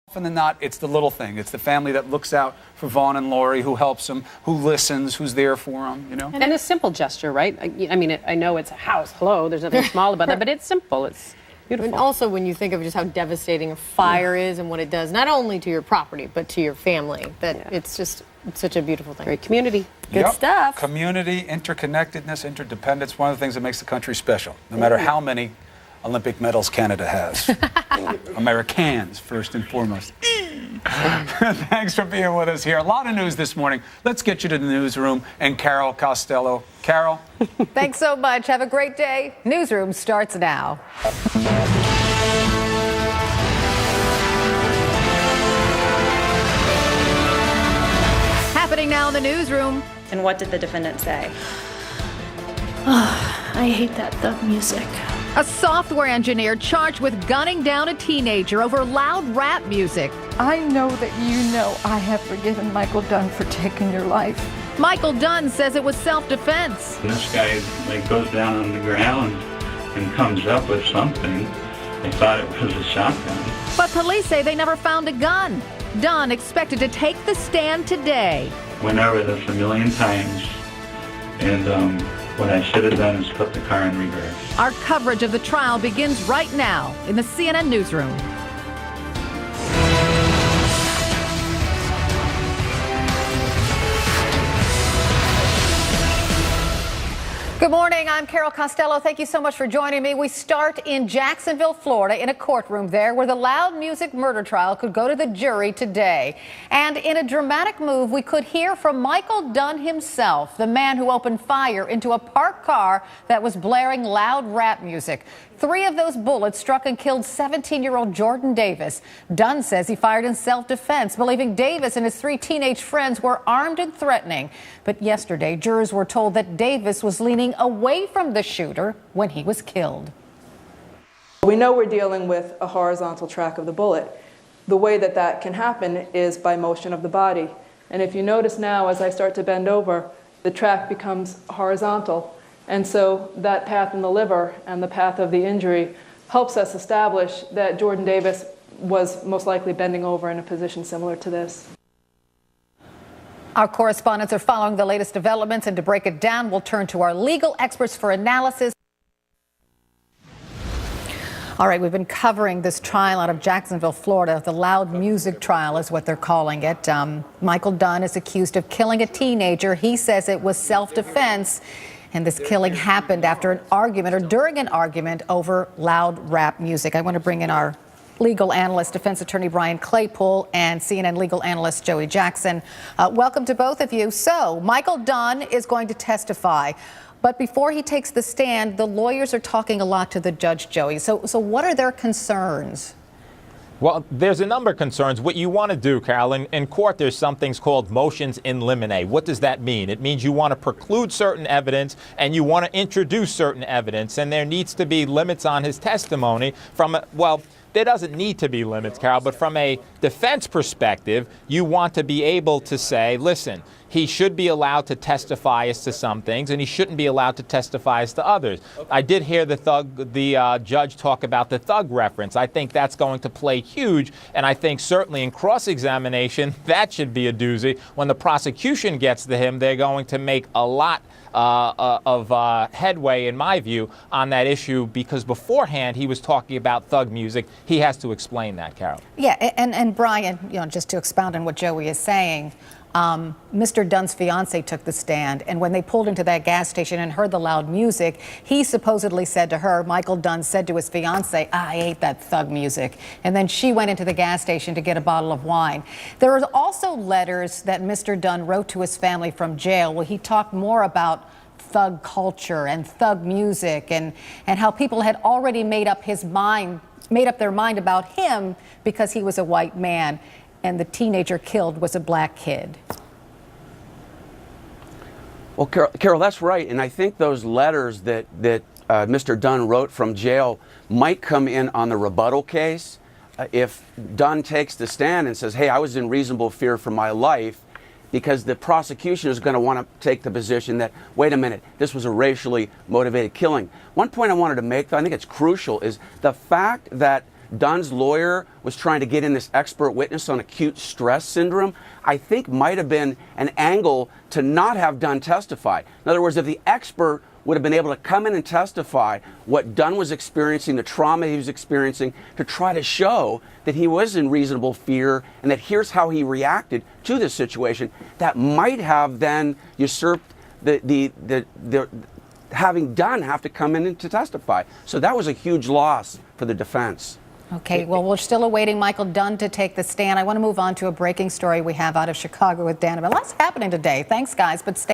Often than not, it's the little thing. It's the family that looks out for Vaughn and Lori, who helps them, who listens, who's there for them, you know? And a simple gesture, right? I mean, I know it's a house. Hello, there's nothing small about that, but it's simple. It's beautiful. And also when you think of just how devastating a fire is and what it does, not only to your property, but to your family, it's just such a beautiful thing. Great community. Good stuff. Community, interconnectedness, interdependence, one of the things that makes the country special, no matter how many Olympic medals Canada has. Americans, first and foremost. Thanks for being with us here. A lot of news this morning. Let's get you to the newsroom and Carol Costello. Carol? Thanks so much. Have a great day. Newsroom starts now. Happening now in the newsroom. And what did the defendant say? I hate that thug music. A software engineer charged with gunning down a teenager over loud rap music. I know that you know I have forgiven Michael Dunn for taking your life. Michael Dunn says it was self-defense. This guy goes down on the ground and comes up with something. They thought it was a shotgun. But police say they never found a gun. Dunn expected to take the stand today. Went over this a million times, and what I should have done is put the car in reverse. Our coverage of the trial begins right now in the CNN newsroom. Good morning, I'm Carol Costello. Thank you so much for joining me. We start in Jacksonville, Florida, in a courtroom there where the loud music murder trial could go to the jury today. And in a dramatic move, we could hear from Michael Dunn himself, the man who opened fire into a parked car that was blaring loud rap music. 3 of those bullets struck and killed 17-year-old Jordan Davis. Dunn says he fired in self-defense, believing Davis and his 3 teenage friends were armed and threatening. But yesterday, jurors were told that Davis was leaning away from the shooter when he was killed. We know we're dealing with a horizontal track of the bullet. The way that that can happen is by motion of the body. And if you notice now, as I start to bend over, the track becomes horizontal. And so that path in the liver and the path of the injury helps us establish that Jordan Davis was most likely bending over in a position similar to this. Our correspondents are following the latest developments, and to break it down, we'll turn to our legal experts for analysis. All right, we've been covering this trial out of Jacksonville, Florida. The loud music trial is what they're calling it. Michael Dunn is accused of killing a teenager. He says it was self-defense. And this killing happened after an argument or during an argument over loud rap music. I want to bring in our legal analyst, defense attorney Brian Claypool, and CNN legal analyst Joey Jackson. Welcome to both of you. So Michael Dunn is going to testify. But before he takes the stand, the lawyers are talking a lot to the judge, Joey. So what are their concerns? Well, there's a number of concerns. What you want to do, Carol, in court, there's some things called motions in limine. What does that mean? It means you want to preclude certain evidence and you want to introduce certain evidence, and there needs to be limits on his testimony from, well, there doesn't need to be limits, Carol, but from a defense perspective, you want to be able to say, listen, he should be allowed to testify as to some things, and he shouldn't be allowed to testify as to others. I did hear the judge talk about the thug reference. I think that's going to play huge, and I think certainly in cross-examination, that should be a doozy. When the prosecution gets to him, they're going to make a lot of headway, in my view, on that issue, because beforehand he was talking about thug music. He has to explain that, Carol. Yeah, and Brian, just to expound on what Joey is saying, Mr. Dunn's fiance took the stand, and when they pulled into that gas station and heard the loud music, he supposedly said to her, Michael Dunn said to his fiance, I hate that thug music. And then she went into the gas station to get a bottle of wine. There are also letters that Mr. Dunn wrote to his family from jail where he talked more about thug culture and thug music and how people had already made up their mind about him because he was a white man and the teenager killed was a black kid. Well, Carol, that's right. And I think those letters that Mr. Dunn wrote from jail might come in on the rebuttal case. If Dunn takes the stand and says, hey, I was in reasonable fear for my life, because the prosecution is going to want to take the position that, wait a minute, this was a racially motivated killing. One point I wanted to make, though, I think it's crucial, is the fact that Dunn's lawyer was trying to get in this expert witness on acute stress syndrome, I think might have been an angle to not have Dunn testify. In other words, if the expert would have been able to come in and testify what Dunn was experiencing, the trauma he was experiencing, to try to show that he was in reasonable fear and that here's how he reacted to this situation, that might have then usurped having Dunn have to come in and to testify. So that was a huge loss for the defense. Okay, well, we're still awaiting Michael Dunn to take the stand. I want to move on to a breaking story we have out of Chicago with Dan. But lots happening today. Thanks, guys. But stay